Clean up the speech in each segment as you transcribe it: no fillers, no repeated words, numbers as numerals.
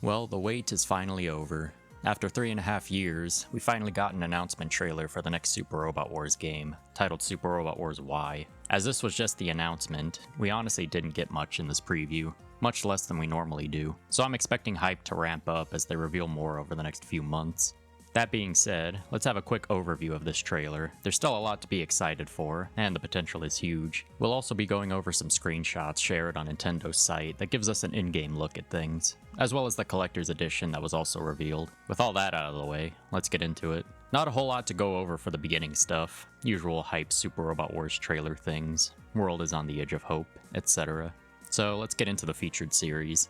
Well, the wait is finally over. After 3.5 years, we finally got an announcement trailer for the next Super Robot Wars game, titled Super Robot Wars Y. As this was just the announcement, we honestly didn't get much in this preview, much less than we normally do, so I'm expecting hype to ramp up as they reveal more over the next few months. That being said, let's have a quick overview of this trailer. There's still a lot to be excited for, and the potential is huge. We'll also be going over some screenshots shared on Nintendo's site that gives us an in-game look at things, as well as the collector's edition that was also revealed. With all that out of the way, let's get into it. Not a whole lot to go over for the beginning stuff. Usual hype Super Robot Wars trailer things, world is on the edge of hope, etc. So let's get into the featured series.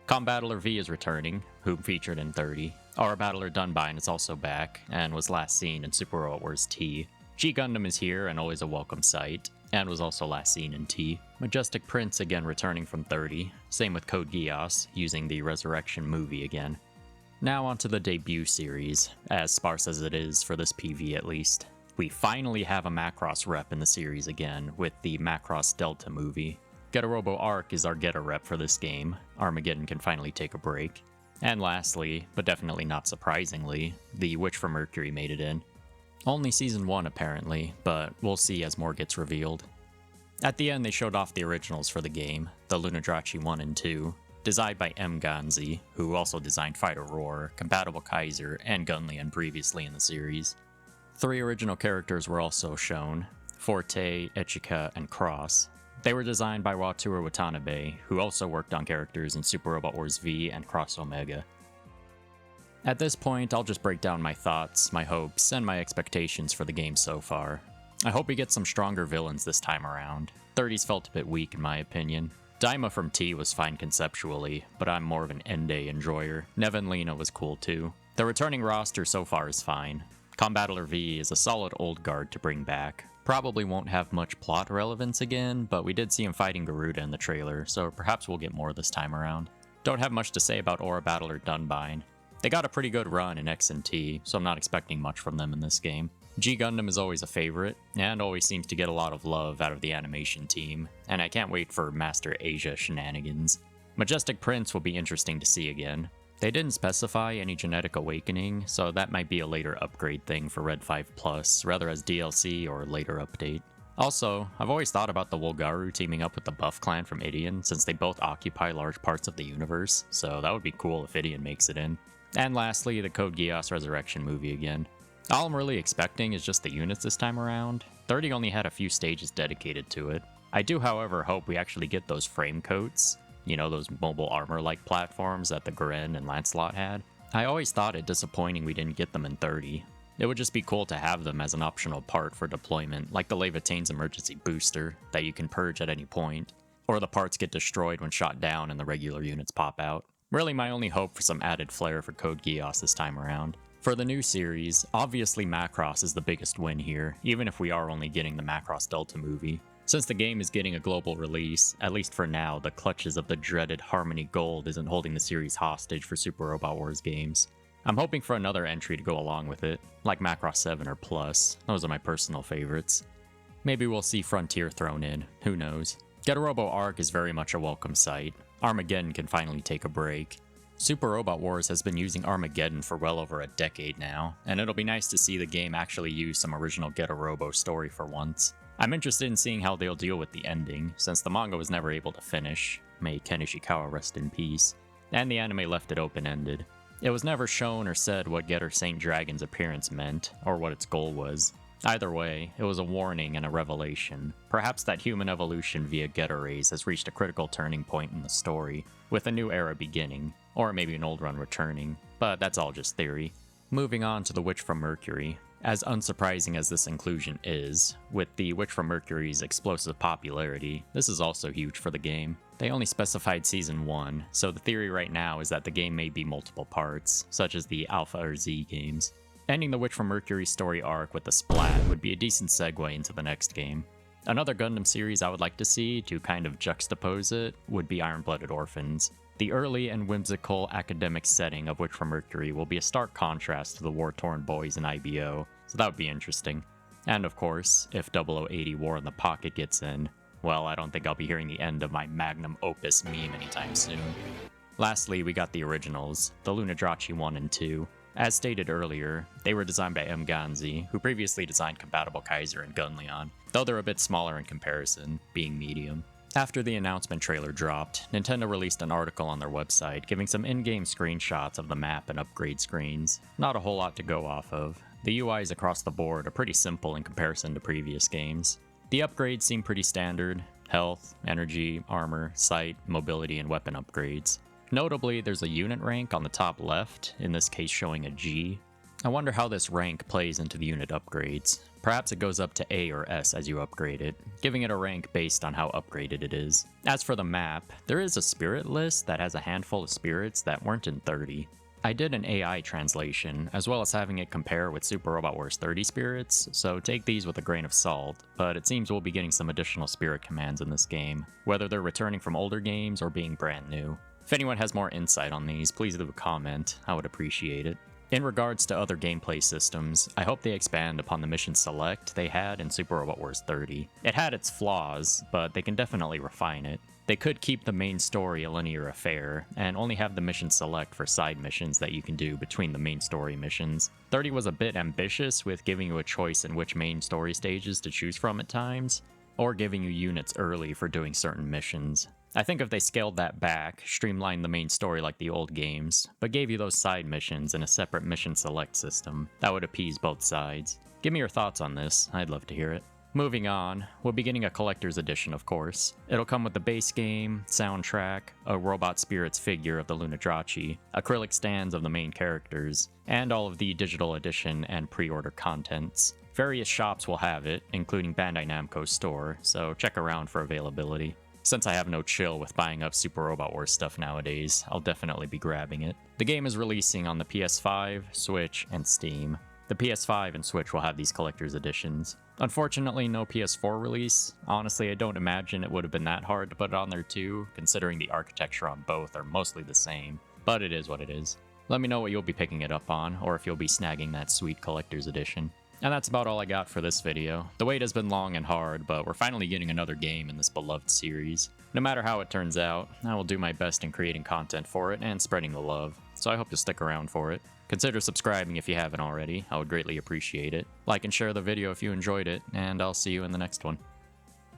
Combattler V is returning, whom featured in 30. Our Battler Dunbine is also back, and was last seen in Super Robot Wars T. G Gundam is here and always a welcome sight, and was also last seen in T. Majestic Prince again returning from 30, same with Code Geass, using the Resurrection movie again. Now onto the debut series, as sparse as it is for this PV at least. We finally have a Macross rep in the series again, with the Macross Delta movie. Getarobo Arc is our Geta rep for this game. Armageddon can finally take a break. And lastly, but definitely not surprisingly, the Witch from Mercury made it in. Only Season 1 apparently, but we'll see as more gets revealed. At the end they showed off the originals for the game, the Lunadrachi 1 and 2, designed by M. Ganzi, who also designed Fighter Roar, Compatible Kaiser, and Gunlian previously in the series. 3 original characters were also shown, Forte, Ichika, and Cross. They were designed by Wataru Watanabe, who also worked on characters in Super Robot Wars V and Cross Omega. At this point, I'll just break down my thoughts, my hopes, and my expectations for the game so far. I hope we get some stronger villains this time around. 30's felt a bit weak in my opinion. Daima from T was fine conceptually, but I'm more of an Ende enjoyer. Nevin Lena was cool too. The returning roster so far is fine. Combattler V is a solid old guard to bring back. Probably won't have much plot relevance again, but we did see him fighting Garuda in the trailer, so perhaps we'll get more this time around. Don't have much to say about Aura Battler Dunbine. They got a pretty good run in X and T, so I'm not expecting much from them in this game. G Gundam is always a favorite, and always seems to get a lot of love out of the animation team, and I can't wait for Master Asia shenanigans. Majestic Prince will be interesting to see again. They didn't specify any genetic awakening, so that might be a later upgrade thing for Red 5 Plus, rather as DLC or later update. Also, I've always thought about the Wolgaru teaming up with the Buff Clan from Idion, since they both occupy large parts of the universe, so that would be cool if Idion makes it in. And lastly, the Code Geass Resurrection movie again. All I'm really expecting is just the units this time around. 30 only had a few stages dedicated to it. I do, however, hope we actually get those frame coats. You know, those mobile armor-like platforms that the Gren and Lancelot had. I always thought it disappointing we didn't get them in 30. It would just be cool to have them as an optional part for deployment, like the Levitane's emergency booster that you can purge at any point, or the parts get destroyed when shot down and the regular units pop out. Really my only hope for some added flair for Code Geass this time around. For the new series, obviously Macross is the biggest win here, even if we are only getting the Macross Delta movie. Since the game is getting a global release, at least for now, the clutches of the dreaded Harmony Gold isn't holding the series hostage for Super Robot Wars games. I'm hoping for another entry to go along with it, like Macross 7 or Plus. Those are my personal favorites. Maybe we'll see Frontier thrown in, who knows. Getarobo Arc is very much a welcome sight. Armageddon can finally take a break. Super Robot Wars has been using Armageddon for well over a decade now, and it'll be nice to see the game actually use some original Getarobo story for once. I'm interested in seeing how they'll deal with the ending, since the manga was never able to finish, may Ken Ishikawa rest in peace, and the anime left it open-ended. It was never shown or said what Getter Saint Dragon's appearance meant, or what its goal was. Either way, it was a warning and a revelation. Perhaps that human evolution via Getter rays has reached a critical turning point in the story, with a new era beginning, or maybe an old run returning, but that's all just theory. Moving on to the Witch from Mercury. As unsurprising as this inclusion is, with the Witch from Mercury's explosive popularity, this is also huge for the game. They only specified Season 1, so the theory right now is that the game may be multiple parts, such as the Alpha or Z games. Ending the Witch from Mercury story arc with a splat would be a decent segue into the next game. Another Gundam series I would like to see, to kind of juxtapose it, would be Iron-Blooded Orphans. The early and whimsical academic setting of Witch from Mercury will be a stark contrast to the war-torn boys in IBO, so that would be interesting. And of course, if 0080 War in the Pocket gets in, well, I don't think I'll be hearing the end of my magnum opus meme anytime soon. Lastly, we got the originals, the Lunadrachi 1 and 2. As stated earlier, they were designed by M. Ganzi, who previously designed compatible Kaiser and Gunleon, though they're a bit smaller in comparison, being medium. After the announcement trailer dropped, Nintendo released an article on their website giving some in-game screenshots of the map and upgrade screens. Not a whole lot to go off of. The UIs across the board are pretty simple in comparison to previous games. The upgrades seem pretty standard: health, energy, armor, sight, mobility, and weapon upgrades. Notably, there's a unit rank on the top left, in this case showing a G. I wonder how this rank plays into the unit upgrades. Perhaps it goes up to A or S as you upgrade it, giving it a rank based on how upgraded it is. As for the map, there is a spirit list that has a handful of spirits that weren't in 30. I did an AI translation, as well as having it compare with Super Robot Wars 30 spirits, so take these with a grain of salt, but it seems we'll be getting some additional spirit commands in this game, whether they're returning from older games or being brand new. If anyone has more insight on these, please leave a comment, I would appreciate it. In regards to other gameplay systems, I hope they expand upon the mission select they had in Super Robot Wars 30. It had its flaws, but they can definitely refine it. They could keep the main story a linear affair, and only have the mission select for side missions that you can do between the main story missions. 30 was a bit ambitious with giving you a choice in which main story stages to choose from at times, or giving you units early for doing certain missions. I think if they scaled that back, streamlined the main story like the old games, but gave you those side missions in a separate mission select system, that would appease both sides. Give me your thoughts on this, I'd love to hear it. Moving on, we'll be getting a collector's edition, of course. It'll come with the base game, soundtrack, a Robot Spirits figure of the Lunadrachi, acrylic stands of the main characters, and all of the digital edition and pre-order contents. Various shops will have it, including Bandai Namco's store, so check around for availability. Since I have no chill with buying up Super Robot Wars stuff nowadays, I'll definitely be grabbing it. The game is releasing on the PS5, Switch, and Steam. The PS5 and Switch will have these collector's editions. Unfortunately, no PS4 release. Honestly, I don't imagine it would have been that hard to put it on there too, considering the architecture on both are mostly the same. But it is what it is. Let me know what you'll be picking it up on, or if you'll be snagging that sweet collector's edition. And that's about all I got for this video. The wait has been long and hard, but we're finally getting another game in this beloved series. No matter how it turns out, I will do my best in creating content for it and spreading the love, so I hope you'll stick around for it. Consider subscribing if you haven't already, I would greatly appreciate it. Like and share the video if you enjoyed it, and I'll see you in the next one.